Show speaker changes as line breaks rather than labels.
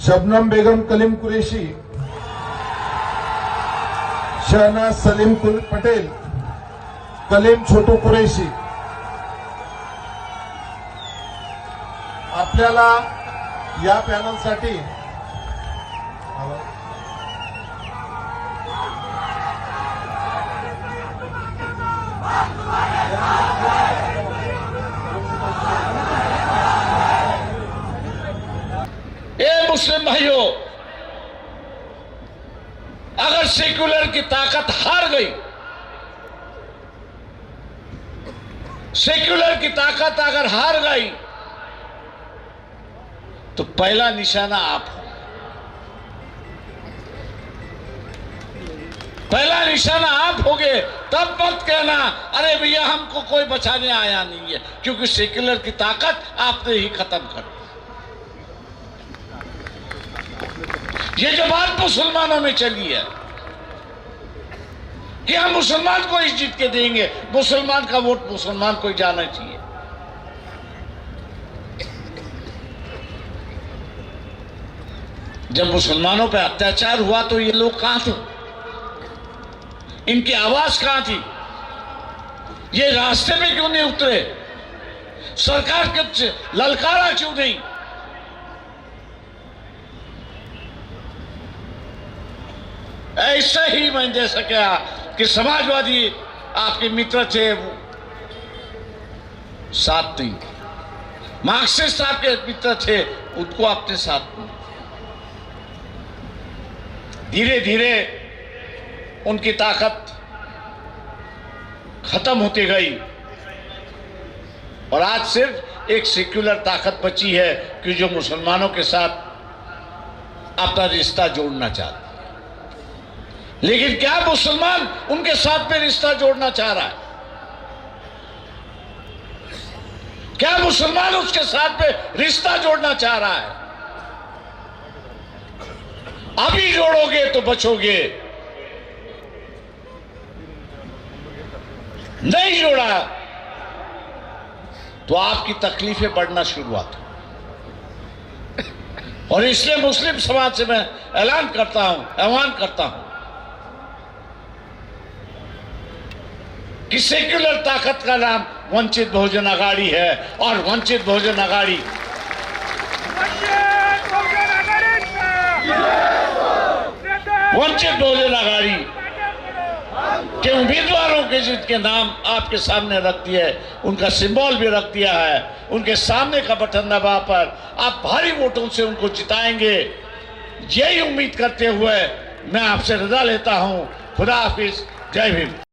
शबनम बेगम कलीम कुरैशी, शहनाज सलीम पटेल, कलीम छोटू कुरैशी। आपल्याला या पॅनलसाठी
मुस्लिम भाइयों, अगर सेक्युलर की ताकत हार गई, सेक्युलर की ताकत अगर हार गई तो पहला निशाना आप हो। पहला निशाना आप होगे। तब मत कहना अरे भैया हमको कोई बचाने आया नहीं है, क्योंकि सेक्युलर की ताकत आपने ही खत्म कर दी। ये जो बात मुसलमानों में चली है कि हम मुसलमान को ही जीत के देंगे, मुसलमान का वोट मुसलमान को ही जाना चाहिए। जब मुसलमानों पे अत्याचार हुआ तो ये लोग कहां थे? इनकी आवाज कहां थी? ये रास्ते पे क्यों नहीं उतरे? सरकार के ललकारा क्यों नहीं? ऐसा ही मैं जैसा कहा कि समाजवादी आपके मित्र थे, वो साथ नहीं। मार्क्सिस्ट आपके मित्र थे, उनको आपने साथ नहीं। धीरे धीरे उनकी ताकत खत्म होती गई और आज सिर्फ एक सेक्युलर ताकत बची है कि जो मुसलमानों के साथ अपना रिश्ता जोड़ना चाहते। लेकिन क्या मुसलमान उनके साथ में रिश्ता जोड़ना चाह रहा है? क्या मुसलमान उसके साथ में रिश्ता जोड़ना चाह रहा है? अभी जोड़ोगे तो बचोगे, नहीं जोड़ा तो आपकी तकलीफें बढ़ना शुरुआत हो। और इसलिए मुस्लिम समाज से मैं ऐलान करता हूं, आह्वान करता हूं कि सेक्युलर ताकत का नाम वंचित बहुजन अघाड़ी है और वंचित बहुजन अघाड़ी के उम्मीदवारों के जिनके नाम आपके सामने रख दिए, उनका सिंबल भी रख दिया है, उनके सामने का बटन दबा पर आप भारी वोटों से उनको जिताएंगे। यही उम्मीद करते हुए मैं आपसे रजा लेता हूं। खुदा हाफिज, जय भीम।